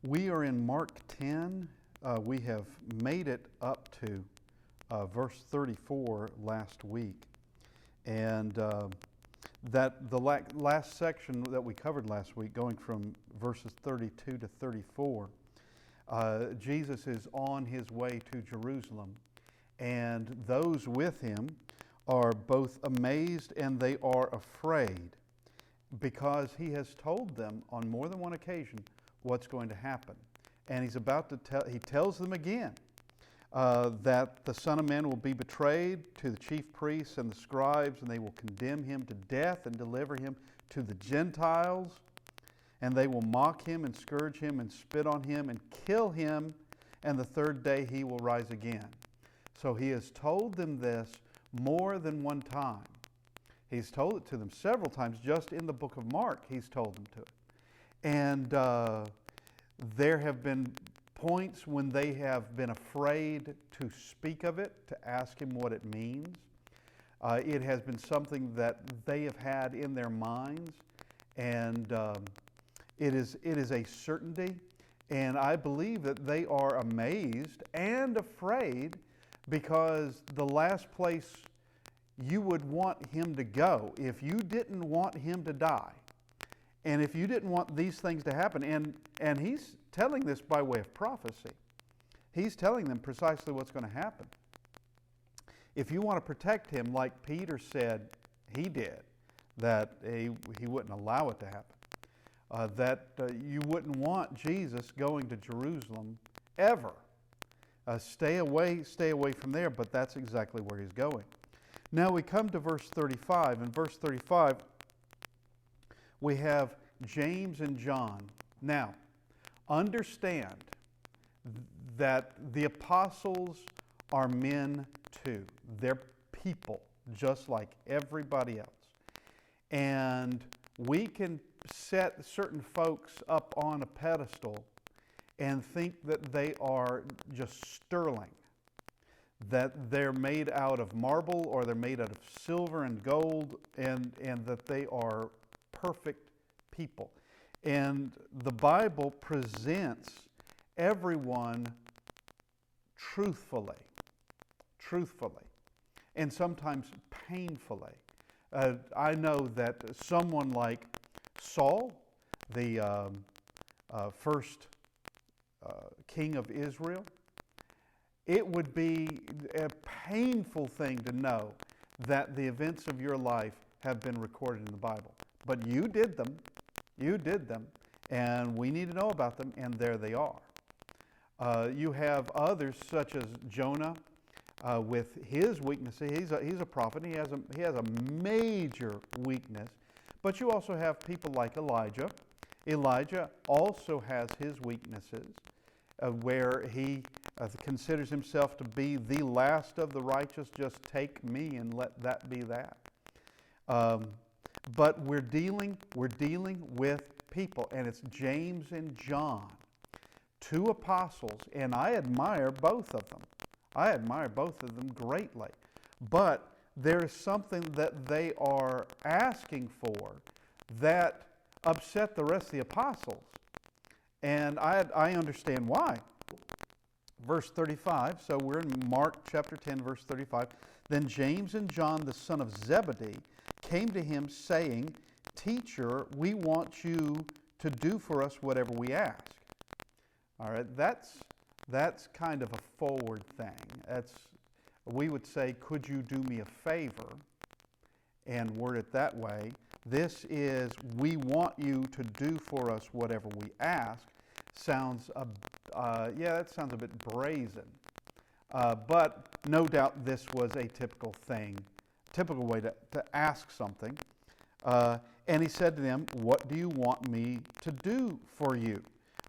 We are in Mark 10. We have made it up to verse 34 last week. And that the last section that we covered last week, going from verses 32 to 34, Jesus is on his way to Jerusalem. And those with him are both amazed and they are afraid, because he has told them on more than one occasion what's going to happen. And he's about to he tells them again that the Son of Man will be betrayed to the chief priests and the scribes, and they will condemn him to death and deliver him to the Gentiles. And they will mock him and scourge him and spit on him and kill him, and the third day he will rise again. So he has told them this more than one time. He's told it to them several times. Just in the book of Mark, he's told them to it. And there have been points when they have been afraid to speak of it, to ask him what it means. It has been something that they have had in their minds, and it is a certainty. And I believe that they are amazed and afraid, because the last place you would want him to go, if you didn't want him to die, and if you didn't want these things to happen, and he's telling this by way of prophecy. He's telling them precisely what's going to happen. If you want to protect him, like Peter said he did, that he wouldn't allow it to happen, that you wouldn't want Jesus going to Jerusalem ever. Stay away from there, but that's exactly where he's going. Now we come to verse 35. In verse 35, we have James and John. Now, understand that the apostles are men too. They're people, just like everybody else. And we can set certain folks up on a pedestal and think that they are just sterling, that they're made out of marble or they're made out of silver and gold, and that they are perfect people. And the Bible presents everyone truthfully, and sometimes painfully. I know that someone like Saul, the first king of Israel, it would be a painful thing to know that the events of your life have been recorded in the Bible. But you did them, and we need to know about them, and there they are. You have others such as Jonah, with his weaknesses. He's a prophet. He has a major weakness. But you also have people like Elijah. Elijah also has his weaknesses, where he considers himself to be the last of the righteous. Just take me and let that be that. But we're dealing with people, and it's James and John, two apostles, and I admire both of them. I admire both of them greatly. But there's something that they are asking for that upset the rest of the apostles. And I understand why. Verse 35, so we're in Mark chapter 10, verse 35. Then James and John, the son of Zebedee, came to him saying, "Teacher, we want you to do for us whatever we ask." All right, that's kind of a forward thing. We would say, "Could you do me a favor?" and word it that way. This is, "We want you to do for us whatever we ask." Sounds, that sounds a bit brazen. But no doubt this was a typical way to ask something. And he said to them, "What do you want me to do for you?"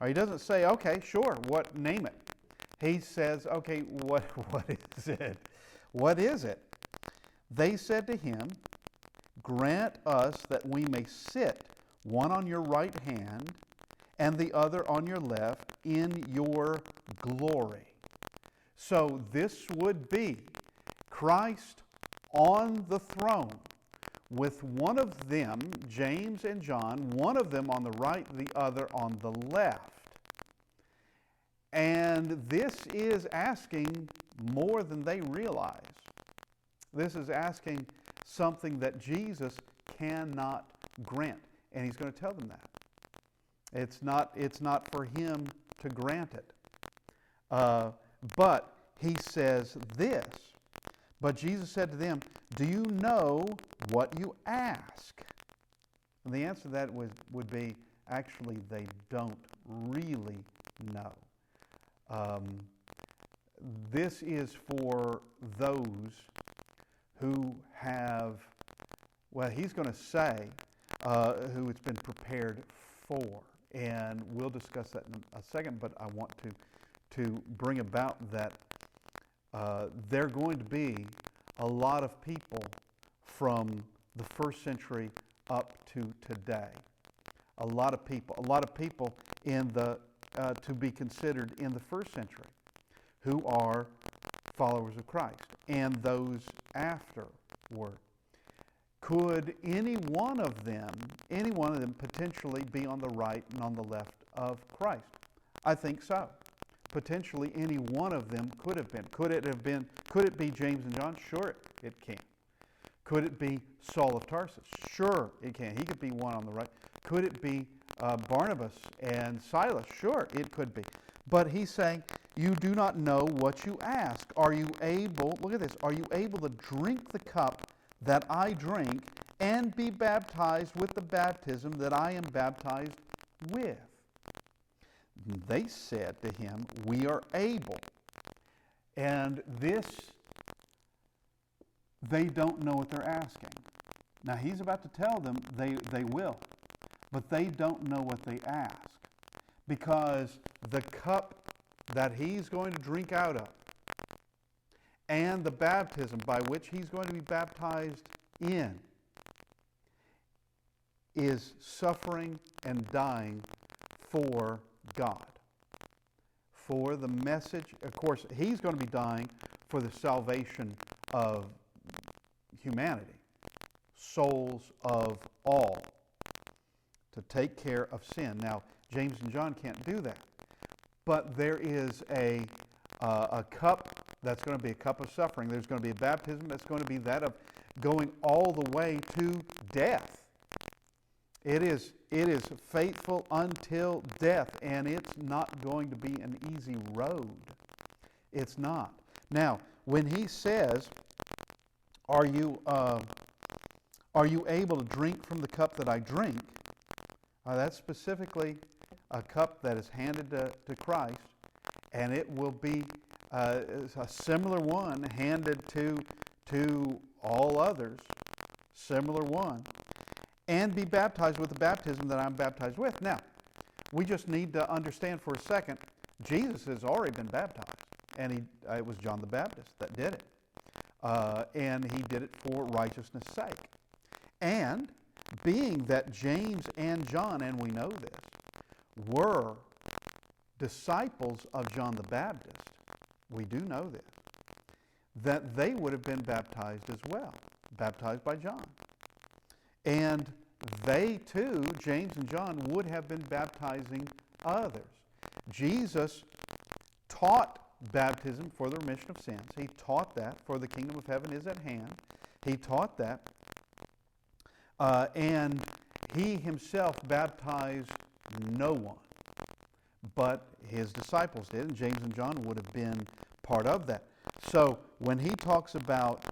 He doesn't say, "Okay, sure, name it." He says, "Okay, what is it? What is it?" They said to him, "Grant us that we may sit, one on your right hand and the other on your left, in your glory." So this would be Christ on the throne, with one of them, James and John, one of them on the right, the other on the left. And this is asking more than they realize. This is asking something that Jesus cannot grant. And he's going to tell them that. It's not for him to grant it. But he says this. But Jesus said to them, do you know what you ask? And the answer to that would be, actually, they don't really know. This is for those who have, well, he's going to say, who it's been prepared for. And we'll discuss that in a second, but I want to bring about that there are going to be a lot of people from the first century up to today. A lot of people in the to be considered in the first century who are followers of Christ, and those afterward. Could any one of them potentially be on the right and on the left of Christ? I think so. Potentially any one of them could have been. Could it be James and John? Sure, it can. Could it be Saul of Tarsus? Sure, it can. He could be one on the right. Could it be Barnabas and Silas? Sure, it could be. But he's saying, you do not know what you ask. Are you able, look at this, are you able to drink the cup that I drink and be baptized with the baptism that I am baptized with? They said to him, we are able. And this, they don't know what they're asking. Now he's about to tell them they will, but they don't know what they ask, because the cup that he's going to drink out of and the baptism by which he's going to be baptized in is suffering and dying for God. For the message, of course, he's going to be dying for the salvation of humanity, souls of all, to take care of sin. Now, James and John can't do that. But there is a cup that's going to be a cup of suffering. There's going to be a baptism that's going to be that of going all the way to death. It is faithful until death, and it's not going to be an easy road. It's not. Now, when he says, are you able to drink from the cup that I drink? That's specifically a cup that is handed to Christ, and it will be a similar one handed to all others, similar one, and be baptized with the baptism that I'm baptized with. Now, we just need to understand for a second, Jesus has already been baptized, and it was John the Baptist that did it, and he did it for righteousness' sake. And being that James and John, and we know this, were disciples of John the Baptist, we do know this, that they would have been baptized as well, baptized by John. And they too, James and John, would have been baptizing others. Jesus taught baptism for the remission of sins. He taught that, for the kingdom of heaven is at hand. He taught that. And he himself baptized no one, but his disciples did, and James and John would have been part of that. So when he talks about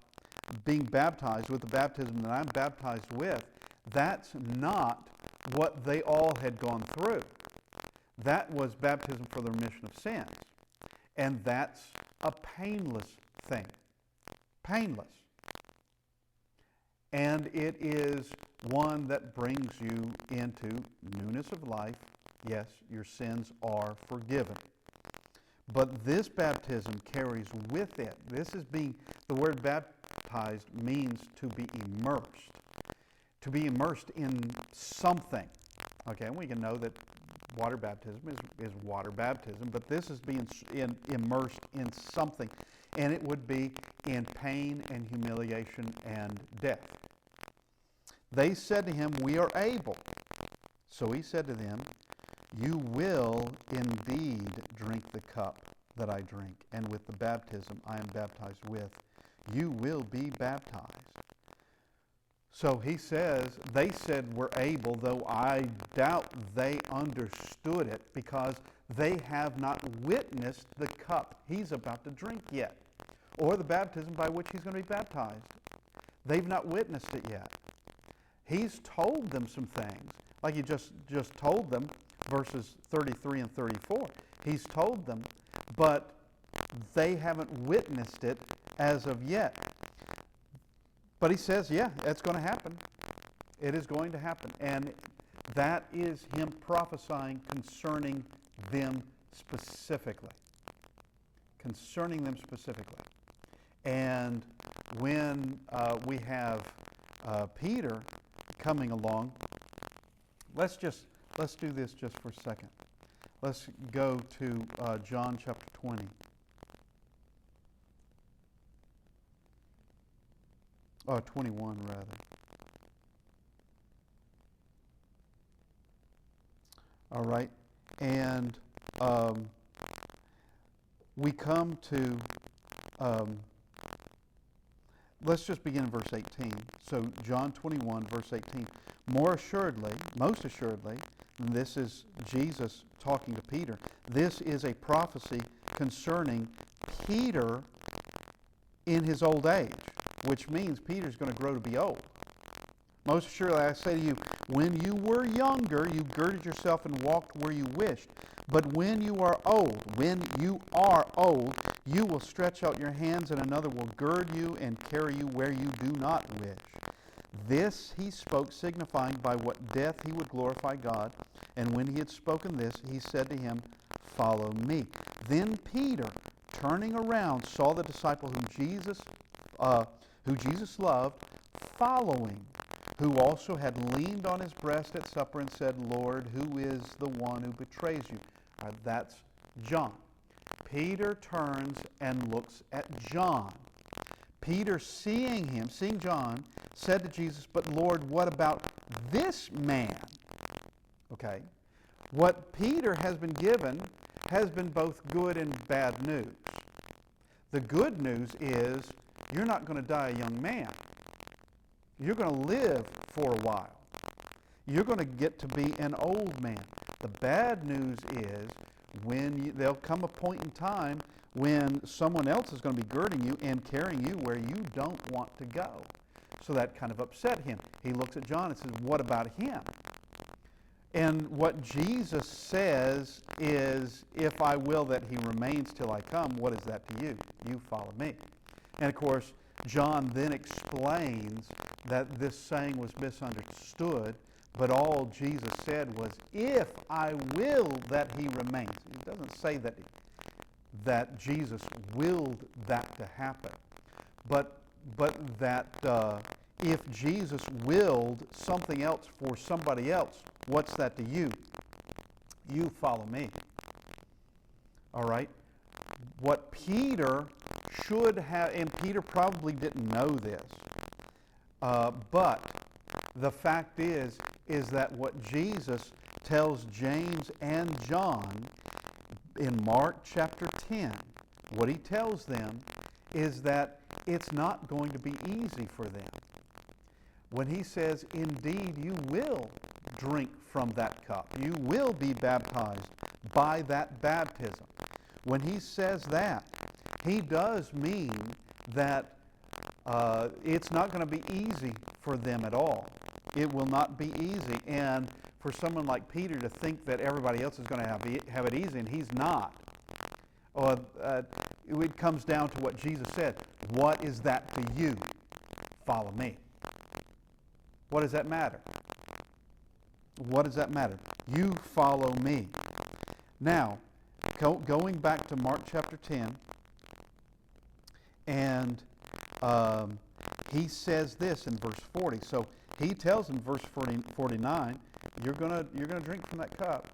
being baptized with the baptism that I'm baptized with, that's not what they all had gone through. That was baptism for the remission of sins. And that's a painless thing. Painless. And it is one that brings you into newness of life. Yes, your sins are forgiven. But this baptism carries with it, the word baptized means to be immersed. To be immersed in something. Okay, and we can know that water baptism is water baptism, but this is being immersed in something. And it would be in pain and humiliation and death. They said to him, we are able. So he said to them, you will indeed drink the cup that I drink, and with the baptism I am baptized with, you will be baptized. So he says, they said we're able, though I doubt they understood it, because they have not witnessed the cup he's about to drink yet, or the baptism by which he's going to be baptized. They've not witnessed it yet. He's told them some things, like he just told them, verses 33 and 34. He's told them, but they haven't witnessed it as of yet. But he says, yeah, it's going to happen. It is going to happen. And that is him prophesying concerning them specifically. Concerning them specifically. And when we have Peter coming along, let's do this just for a second. Let's go to John chapter 20. 21 rather. All right. And we come to, let's just begin in verse 18. So John 21, verse 18. Most assuredly, and this is Jesus talking to Peter, this is a prophecy concerning Peter in his old age, which means Peter's going to grow to be old. Most assuredly, I say to you, when you were younger, you girded yourself and walked where you wished. But when you are old, you will stretch out your hands, and another will gird you and carry you where you do not wish. This he spoke, signifying by what death he would glorify God. And when he had spoken this, he said to him, follow me. Then Peter, turning around, saw the disciple whom Jesus loved, following, who also had leaned on his breast at supper and said, Lord, who is the one who betrays you? That's John. Peter turns and looks at John. Peter, seeing John, said to Jesus, but Lord, what about this man? Okay. What Peter has been given has been both good and bad news. The good news is you're not going to die a young man. You're going to live for a while. You're going to get to be an old man. The bad news is there'll come a point in time when someone else is going to be girding you and carrying you where you don't want to go. So that kind of upset him. He looks at John and says, what about him? And what Jesus says is, if I will that he remains till I come, what is that to you? You follow me. And of course, John then explains that this saying was misunderstood, but all Jesus said was, if I will that he remains. He doesn't say that Jesus willed that to happen, but that if Jesus willed something else for somebody else, what's that to you? You follow me. All right? What Peter should have, and Peter probably didn't know this, but the fact is that what Jesus tells James and John in Mark chapter 10, what he tells them is that it's not going to be easy for them. When he says, indeed, you will drink from that cup. You will be baptized by that baptism. When he says that, he does mean that it's not going to be easy for them at all. It will not be easy. And for someone like Peter to think that everybody else is going to have it easy, and he's not. It comes down to what Jesus said. What is that to you? Follow me. What does that matter? What does that matter? You follow me. Now, going back to Mark chapter 10, and he says this in verse 40. So he tells in verse 49, you're gonna drink from that cup,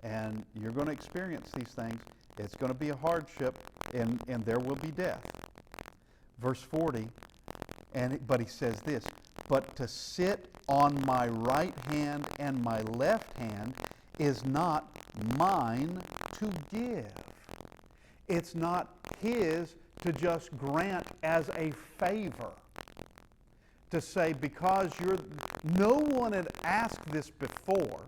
and you're going to experience these things. It's going to be a hardship, and there will be death. Verse 40, but he says this, but to sit on my right hand and my left hand is not mine to give. It's not his to just grant as a favor. To say, because no one had asked this before,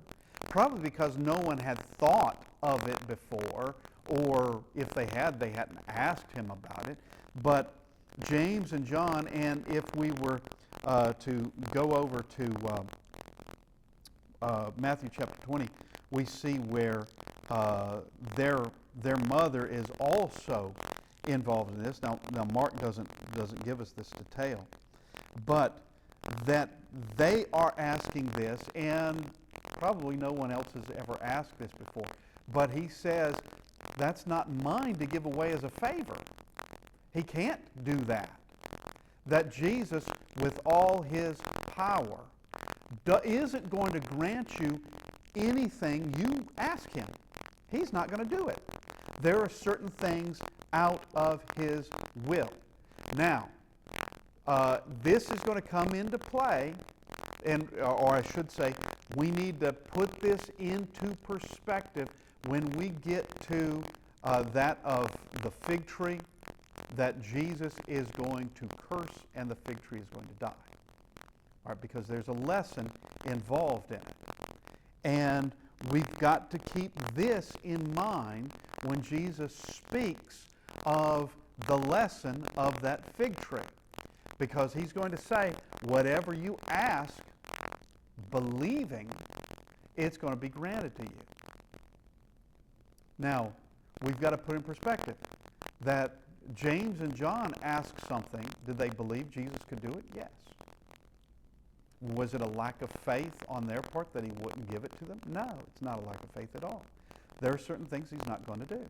probably because no one had thought of it before, or if they hadn't asked him about it. But James and John, and if we were to go over to Matthew chapter 20, we see where their mother is also involved in this. Now Mark doesn't give us this detail, but that they are asking this, and probably no one else has ever asked this before. But he says, that's not mine to give away as a favor. He can't do that. That Jesus, with all his power, isn't going to grant you anything you ask him. He's not going to do it. There are certain things out of his will. Now, this is going to come into play, or I should say, we need to put this into perspective when we get to that of the fig tree, that Jesus is going to curse and the fig tree is going to die. All right, because there's a lesson involved in it. And we've got to keep this in mind when Jesus speaks of the lesson of that fig tree. Because he's going to say, whatever you ask, believing, it's going to be granted to you. Now, we've got to put in perspective that James and John asked something. Did they believe Jesus could do it? Yes. Was it a lack of faith on their part that he wouldn't give it to them? No, it's not a lack of faith at all. There are certain things he's not going to do.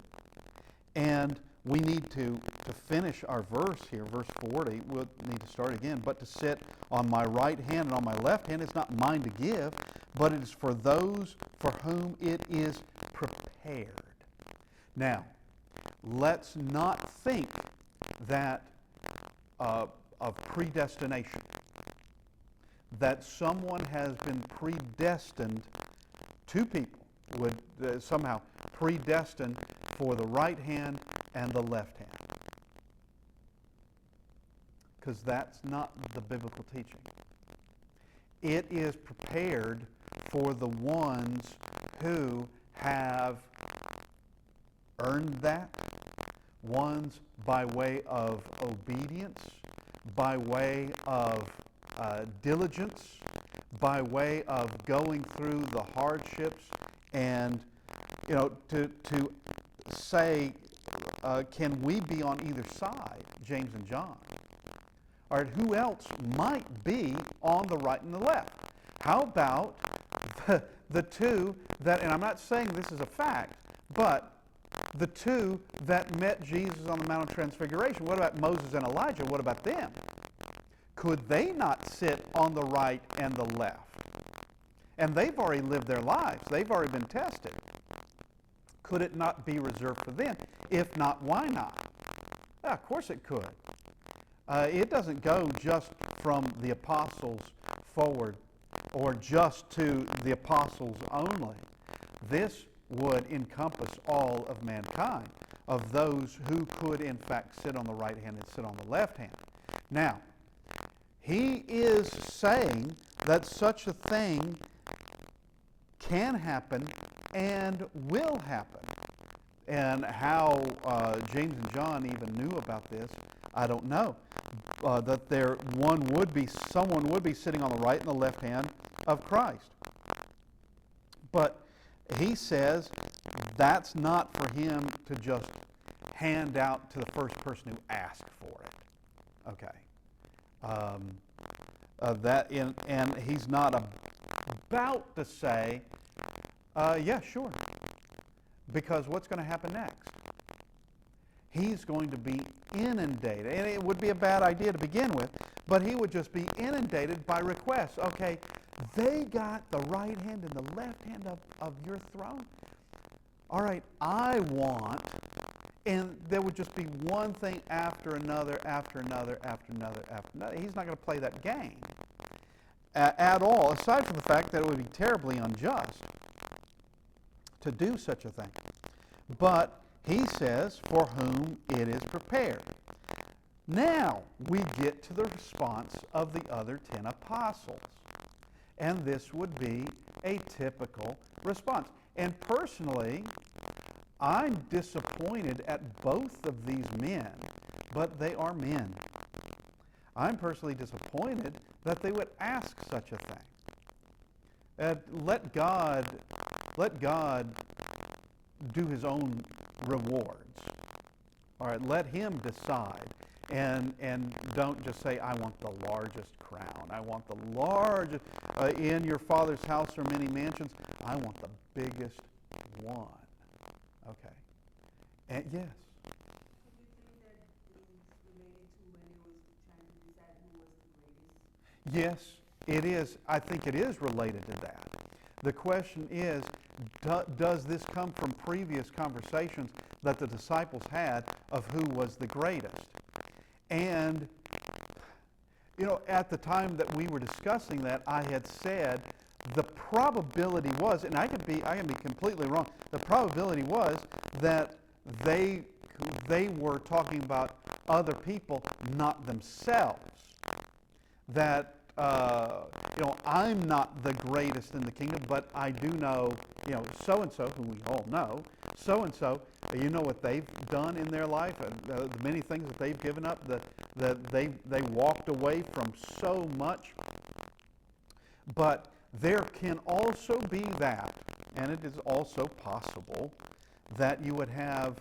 And we need to finish our verse here, verse 40. We'll need to start again. But to sit on my right hand and on my left hand is not mine to give, but it is for those for whom it is prepared. Now, let's not think that of predestination, that someone has been predestined, two people would somehow predestined for the right hand and the left hand. Because that's not the biblical teaching. It is prepared for the ones who have earned that, ones by way of obedience, by way of diligence, by way of going through the hardships, and to say, can we be on either side, James and John? All right, who else might be on the right and the left? How about the two that, and I'm not saying this is a fact, but the two that met Jesus on the Mount of Transfiguration? What about Moses and Elijah? What about them? Could they not sit on the right and the left? And they've already lived their lives. They've already been tested. Could it not be reserved for them? If not, why not? Well, of course it could. It doesn't go just from the apostles forward or just to the apostles only. This would encompass all of mankind, of those who could in fact sit on the right hand and sit on the left hand. Now, he is saying that such a thing can happen and will happen. And how James and John even knew about this, I don't know. That someone would be sitting on the right and the left hand of Christ. But he says that's not for him to just hand out to the first person who asked for it. Okay. And he's not about to say, yeah, sure. Because what's going to happen next? He's going to be inundated. And it would be a bad idea to begin with, but he would just be inundated by requests. Okay, they got the right hand and the left hand of your throne. All right, I want, and there would just be one thing after another, after another, after another, after another. He's not going to play that game at all, aside from the fact that it would be terribly unjust. to do such a thing. But he says, for whom it is prepared. Now we get to the response of the other 10 apostles. And this would be a typical response. And personally, I'm disappointed at both of these men, but they are men. I'm personally disappointed that they would ask such a thing. Let God do his own rewards. All right, let him decide. And don't just say, I want the largest crown. I want the largest. In your Father's house are many mansions. I want the biggest one. Okay. And yes. Do you think that it's related to when it was trying to decide who was the greatest? Yes, it is. I think it is related to that. The question is, does this come from previous conversations that the disciples had of who was the greatest? And, at the time that we were discussing that, I had said the probability was, and I can be completely wrong, the probability was that they were talking about other people, not themselves. That, I'm not the greatest in the kingdom, but I do know, so-and-so, who we all know, so-and-so, you know what they've done in their life, the many things that they've given up, that they walked away from so much. But there can also be that, and it is also possible, that you would have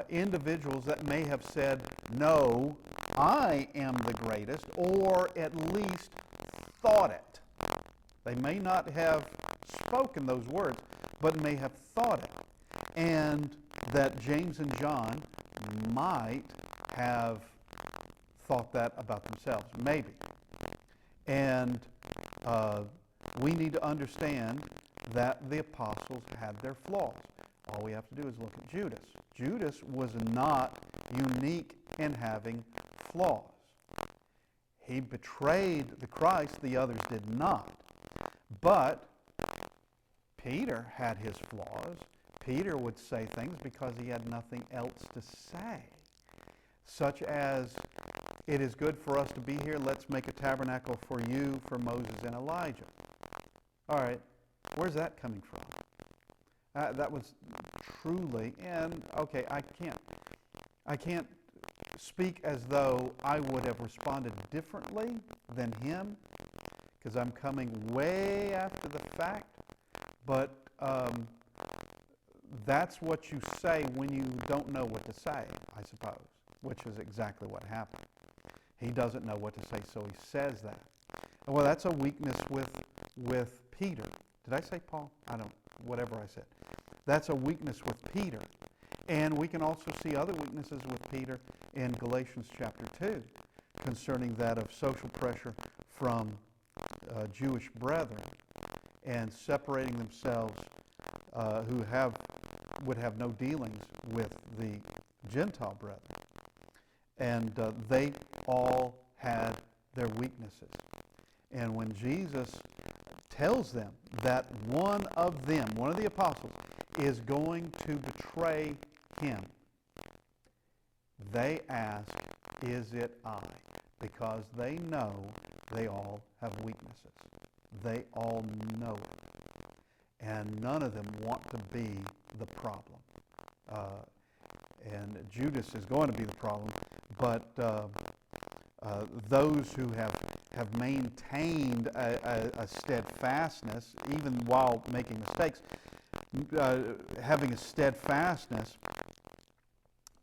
individuals that may have said, no, I am the greatest, or at least thought it. They may not have spoken those words, but may have thought it. And that James and John might have thought that about themselves, maybe. And we need to understand that the apostles had their flaws. All we have to do is look at Judas. Judas was not unique in having flaws. He betrayed the Christ, the others did not. But Peter had his flaws. Peter would say things because he had nothing else to say, such as, it is good for us to be here, let's make a tabernacle for you, for Moses and Elijah. All right, where's that coming from? That was truly, and okay, I can't speak as though I would have responded differently than him, because I'm coming way after the fact, but that's what you say when you don't know what to say, I suppose, which is exactly what happened. He doesn't know what to say, so he says that. Well, that's a weakness with Peter. Did I say Paul? Whatever I said. That's a weakness with Peter. And we can also see other weaknesses with Peter in Galatians chapter 2 concerning that of social pressure from Jewish brethren and separating themselves who would have no dealings with the Gentile brethren. And they all had their weaknesses. And when Jesus tells them that one of the apostles, is going to betray him, they ask, is it I? Because they know they all have weaknesses. They all know it. And none of them want to be the problem. And Judas is going to be the problem, but those who have maintained a steadfastness, even while making mistakes, having a steadfastness,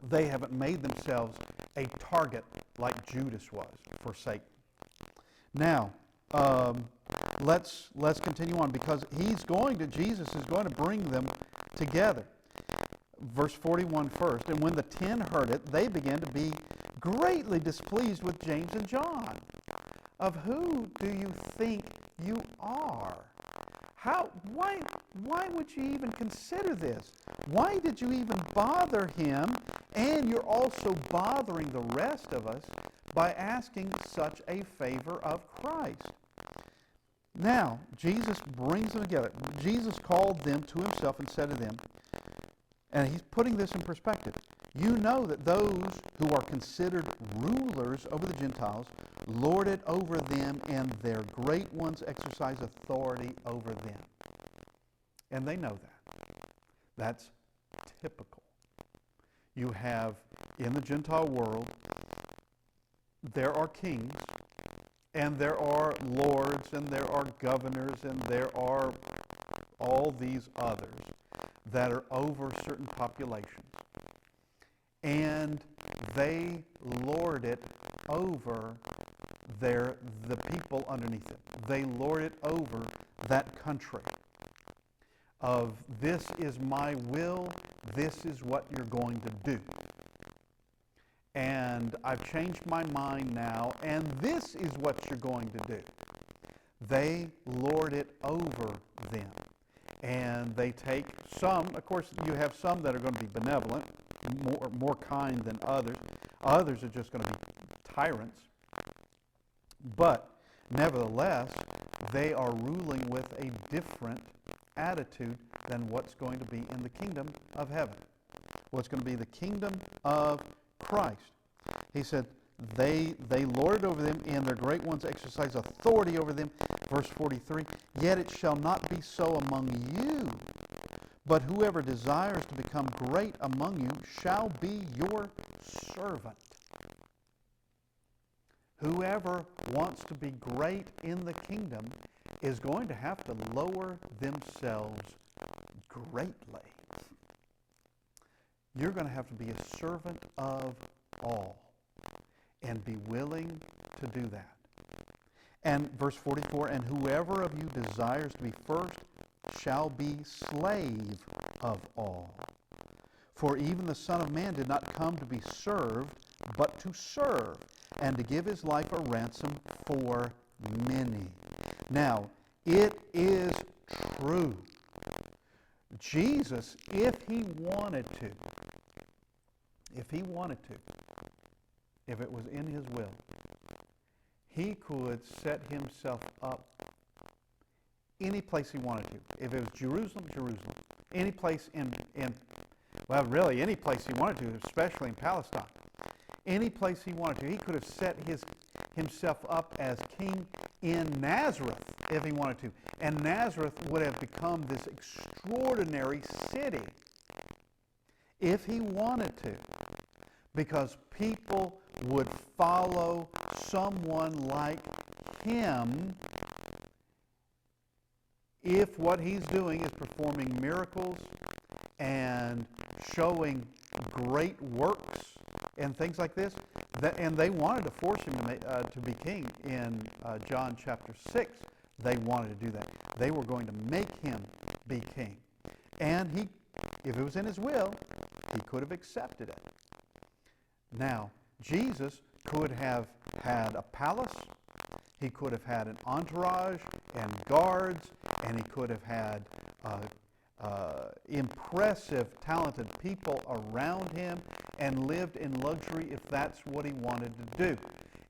they haven't made themselves a target like Judas was for Satan. Now, let's continue on, because Jesus is going to bring them together. Verse 41 first, and when the 10 heard it, they began to be greatly displeased with James and John. Of who do you think you are? Why would you even consider this? Why did you even bother him? And you're also bothering the rest of us by asking such a favor of Christ. Now, Jesus brings them together. Jesus called them to himself and said to them, and he's putting this in perspective, you know that those who are considered rulers over the Gentiles lord it over them, and their great ones exercise authority over them. And they know that. That's typical. You have, in the Gentile world, there are kings, and there are lords, and there are governors, and there are all these others that are over certain populations. And they lord it over the people underneath it. They lord it over that country of, this is my will, this is what you're going to do. And I've changed my mind now, and this is what you're going to do. They lord it over them. And they take some, of course, you have some that are going to be benevolent, more kind than others. Others are just going to be tyrants. But nevertheless, they are ruling with a different attitude than what's going to be in the kingdom of heaven. What's going to be the kingdom of Christ. He said, they lord it over them, and their great ones exercise authority over them. Verse 43, yet it shall not be so among you, but whoever desires to become great among you shall be your servant. Whoever wants to be great in the kingdom is going to have to lower themselves greatly. You're going to have to be a servant of all and be willing to do that. And verse 44, and whoever of you desires to be first shall be slave of all. For even the Son of Man did not come to be served, but to serve, and to give his life a ransom for many. Now, it is true. Jesus, if he wanted to, if it was in his will, he could set himself up any place he wanted to. If it was Jerusalem, any place well, really any place he wanted to, especially in Palestine. Any place he wanted to. He could have set himself up as king in Nazareth if he wanted to. And Nazareth would have become this extraordinary city if he wanted to, because people would follow someone like him if what he's doing is performing miracles and showing great works and things like this. And they wanted to force him to be king in John chapter 6. They wanted to do that. They were going to make him be king. And he, if it was in his will, he could have accepted it. Now, Jesus could have had a palace. He could have had an entourage and guards, and he could have had impressive, talented people around him, and lived in luxury if that's what he wanted to do,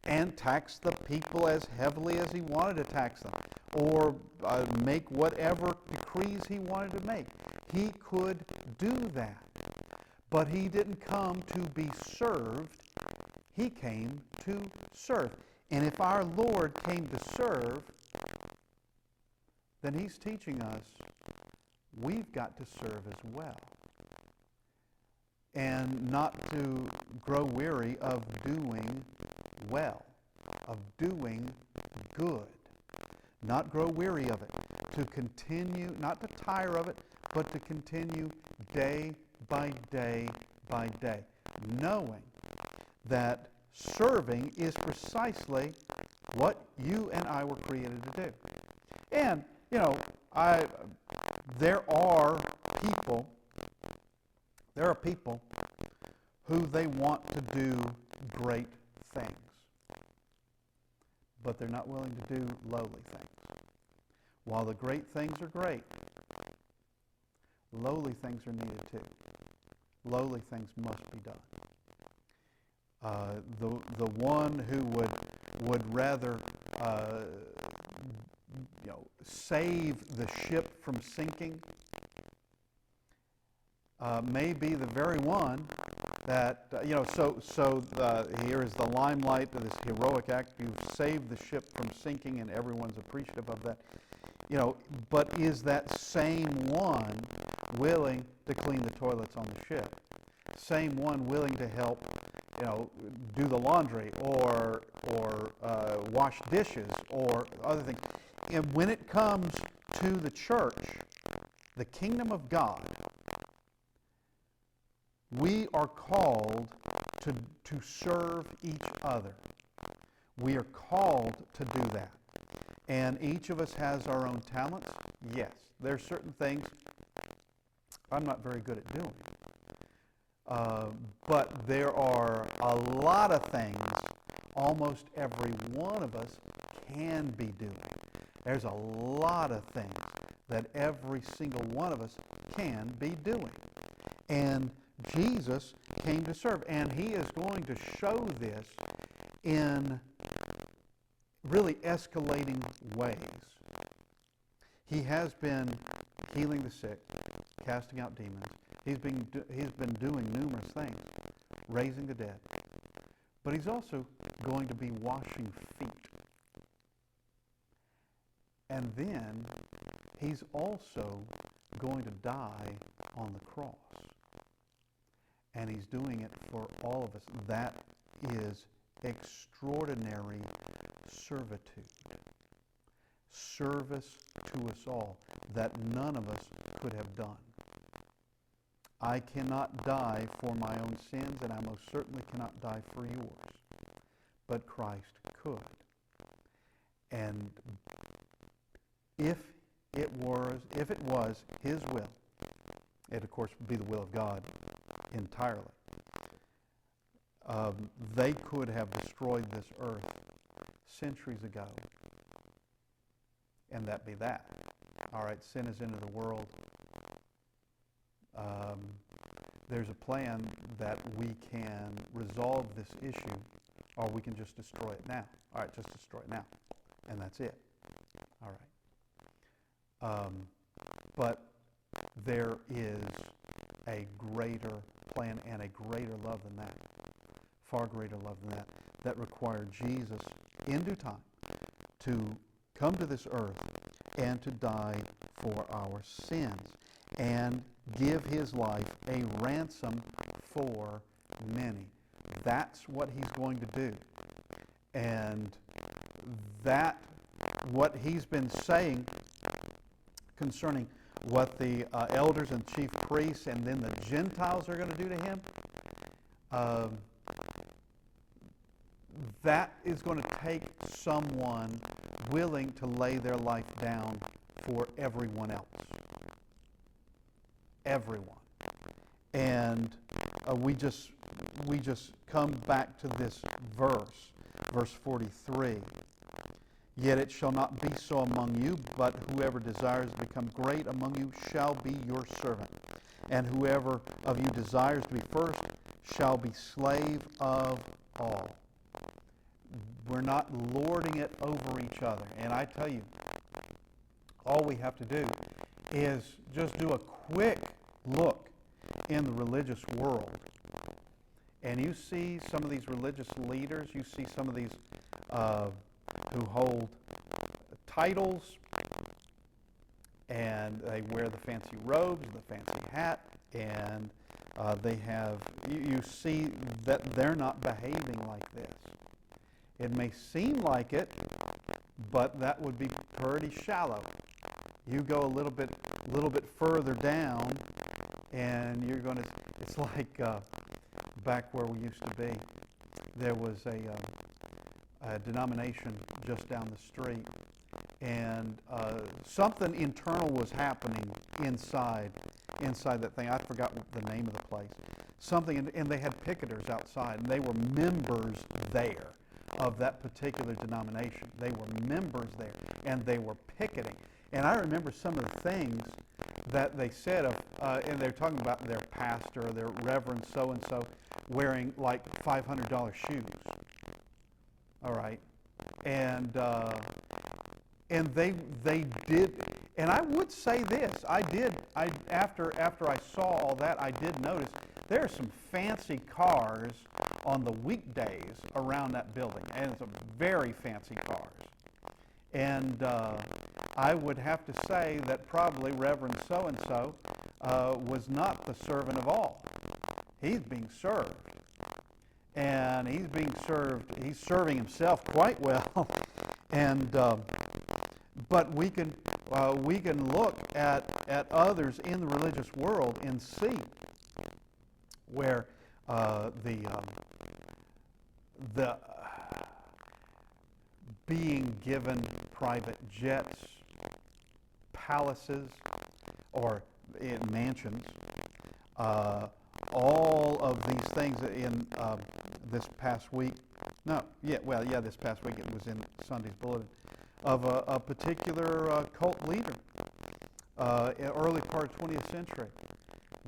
and tax the people as heavily as he wanted to tax them, or make whatever decrees he wanted to make. He could do that. But he didn't come to be served. He came to serve. And if our Lord came to serve, then he's teaching us we've got to serve as well. And not to grow weary of doing well, of doing good. Not grow weary of it. To continue, not to tire of it, but to continue day by day by day, knowing that serving is precisely what you and I were created to do. And, you know, there are people who they want to do great things, but they're not willing to do lowly things. While the great things are great, lowly things are needed too. Lowly things must be done. The one who would rather save the ship from sinking may be the very one that, here is the limelight of this heroic act. You've saved the ship from sinking and everyone's appreciative of that. But is that same one willing to clean the toilets on the ship? Same one willing to help, do the laundry or wash dishes or other things? And when it comes to the church, the kingdom of God, we are called to serve each other. We are called to do that. And each of us has our own talents. Yes, there are certain things I'm not very good at doing. But there are a lot of things almost every one of us can be doing. There's a lot of things that every single one of us can be doing. And Jesus came to serve. And he is going to show this in really escalating ways. He has been healing the sick, casting out demons. He's been doing numerous things, raising the dead. But he's also going to be washing feet. And then he's also going to die on the cross. And he's doing it for all of us. That is extraordinary servitude. Service to us all that none of us could have done. I cannot die for my own sins, and I most certainly cannot die for yours. But Christ could. And if it was his will, it of course would be the will of God entirely. They could have destroyed this earth centuries ago, and that be that. All right, sin is into the world. There's a plan that we can resolve this issue, or we can just destroy it now. All right, just destroy it now, and that's it. All right. But there is a greater plan and a greater love than that, far greater love than that, that required Jesus in due time to come to this earth and to die for our sins and give his life a ransom for many. That's what he's going to do. And that, what he's been saying concerning what the elders and chief priests and then the Gentiles are going to do to him, that is going to take someone willing to lay their life down for everyone else. Everyone. And we just come back to this verse, verse 43. Yet it shall not be so among you, but whoever desires to become great among you shall be your servant. And whoever of you desires to be first shall be slave of all. We're not lording it over each other. And I tell you, all we have to do is just do a quick look in the religious world. And you see some of these religious leaders, you see some of these who hold titles, and they wear the fancy robes, the fancy hat, and they have, you see that they're not behaving like this. It may seem like it, but that would be pretty shallow. You go a little bit further down, and you're going to, it's like back where we used to be. There was a denomination just down the street, and something internal was happening inside that thing. I forgot the name of the place. Something, and they had picketers outside, and they were members there of that particular denomination. They were members there, and they were picketing. And I remember some of the things that they said and they're talking about their pastor, their reverend so-and-so, wearing like $500 shoes. All right. And And they did, and I would say this, after I saw all that, I did notice there are some fancy cars on the weekdays around that building, and some very fancy cars. And I would have to say that probably Reverend so-and-so was not the servant of all. He's being served. And he's serving himself quite well. And but we can look at others in the religious world and see where the being given private jets, palaces, or mansions, all of these things in this past week. This past week it was in Sunday's bulletin of a particular cult leader, early part of 20th century.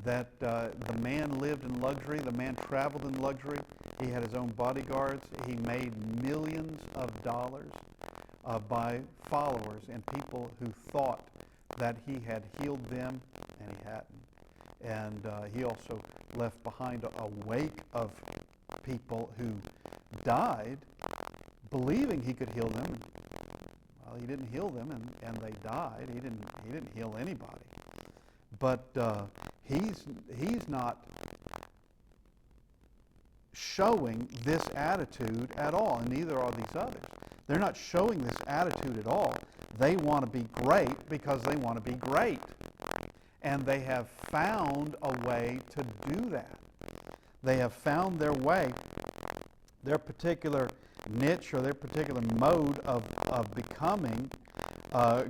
That the man lived in luxury, the man traveled in luxury, he had his own bodyguards, he made millions of dollars by followers and people who thought that he had healed them, and he hadn't. And he also left behind a wake of people who died believing he could heal them. Well, he didn't heal them, and they died. He didn't heal anybody. But he's not showing this attitude at all, and neither are these others. They're not showing this attitude at all. They want to be great because they want to be great. And they have found a way to do that. They have found their way, their particular niche or their particular mode of becoming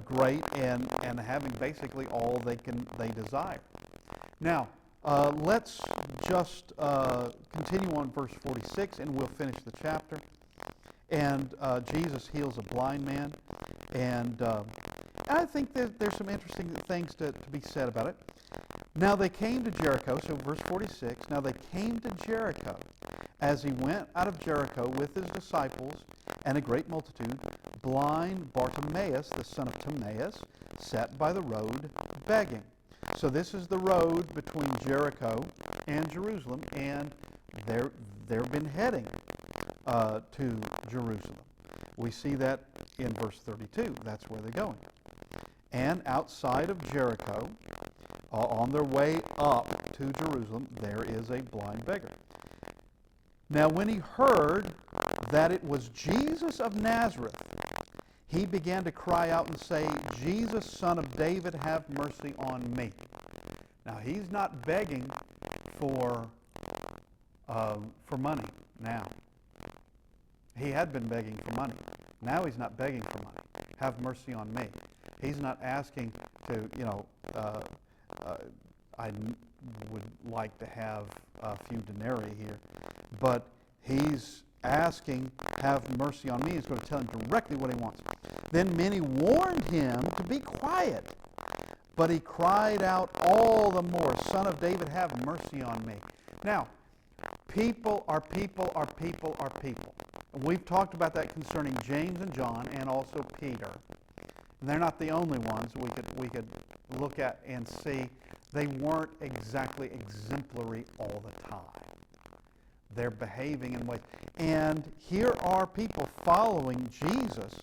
great and having basically all they desire. Now, let's just continue on verse 46, and we'll finish the chapter. And Jesus heals a blind man, and I think there's some interesting things to be said about it. Now they came to Jericho, so verse 46, now they came to Jericho. As he went out of Jericho with his disciples and a great multitude, blind Bartimaeus, the son of Timaeus, sat by the road begging. So this is the road between Jericho and Jerusalem, and they've been heading to Jerusalem. We see that in verse 32. That's where they're going. And outside of Jericho, on their way up to Jerusalem, there is a blind beggar. Now when he heard that it was Jesus of Nazareth, he began to cry out and say, Jesus, son of David, have mercy on me. Now he's not begging for money now. He had been begging for money. Now he's not begging for money. Have mercy on me. He's not asking to, I would like to have a few denarii here, but he's asking, have mercy on me. He's going to tell him directly what he wants. Then many warned him to be quiet, but he cried out all the more, Son of David, have mercy on me. Now, people are people are people are people. We've talked about that concerning James and John and also Peter. And they're not the only ones we could look at and see. They weren't exactly exemplary all the time. They're behaving in ways. And here are people following Jesus.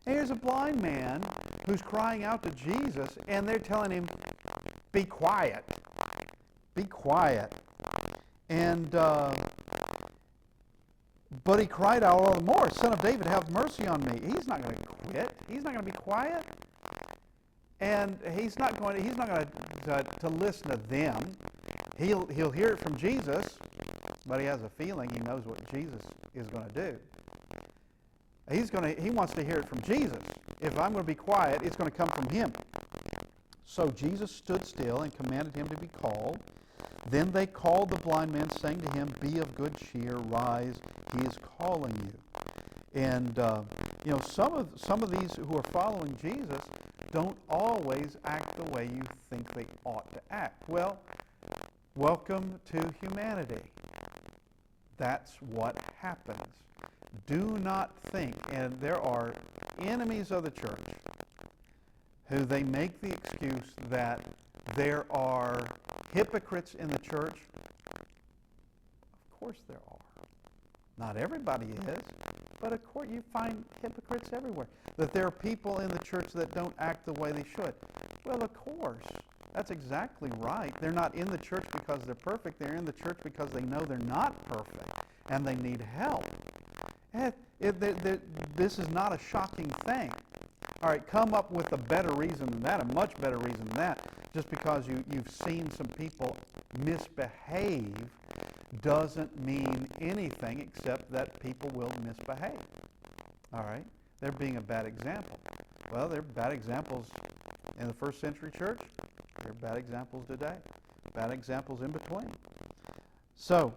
And here's a blind man who's crying out to Jesus, and they're telling him, be quiet. Be quiet. And but he cried out all the more, Son of David, have mercy on me. He's not going to quit. He's not going to be quiet. And he's not going to listen to them. He'll hear it from Jesus, but he has a feeling he knows what Jesus is going to do. He wants to hear it from Jesus. If I'm going to be quiet, it's going to come from him. So Jesus stood still and commanded him to be called. Then they called the blind man, saying to him, be of good cheer, rise, he is calling you. And some of these who are following Jesus don't always act the way you think they ought to act. Well, welcome to humanity. That's what happens. Do not think, and there are enemies of the church, who they make the excuse that there are hypocrites in the church. Of course there are. Not everybody is, but of course you find hypocrites everywhere. That there are people in the church that don't act the way they should. Well, of course. That's exactly right. They're not in the church because they're perfect. They're in the church because they know they're not perfect and they need help. This is not a shocking thing. All right, come up with a better reason than that, a much better reason than that. Just because you've seen some people misbehave doesn't mean anything except that people will misbehave. All right? They're being a bad example. Well, they're bad examples in the first century church. They're bad examples today. Bad examples in between. So,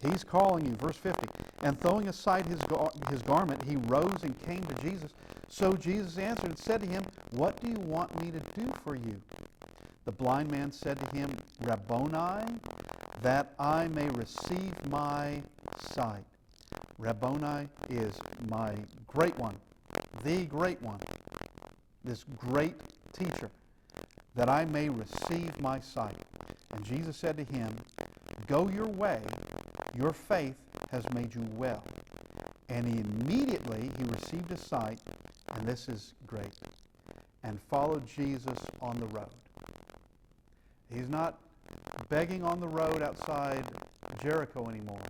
he's calling you, verse 50. And throwing aside his garment, he rose and came to Jesus. So Jesus answered and said to him, What do you want me to do for you? The blind man said to him, Rabboni, that I may receive my sight. Rabboni is my great one, the great one, this great teacher, that I may receive my sight. And Jesus said to him, Go your way, your faith has made you well. And immediately he received his sight, and this is great, and followed Jesus on the road. He's not begging on the road outside Jericho anymore.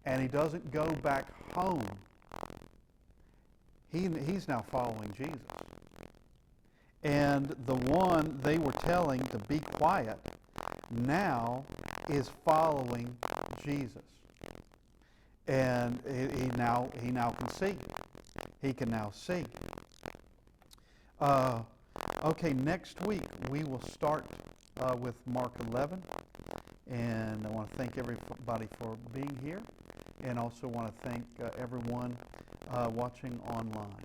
And he doesn't go back home. He's now following Jesus. And the one they were telling to be quiet now is following Jesus. And he now can see. He can now see. Okay, next week we will start with Mark 11. And I want to thank everybody for being here. And also want to thank everyone watching online.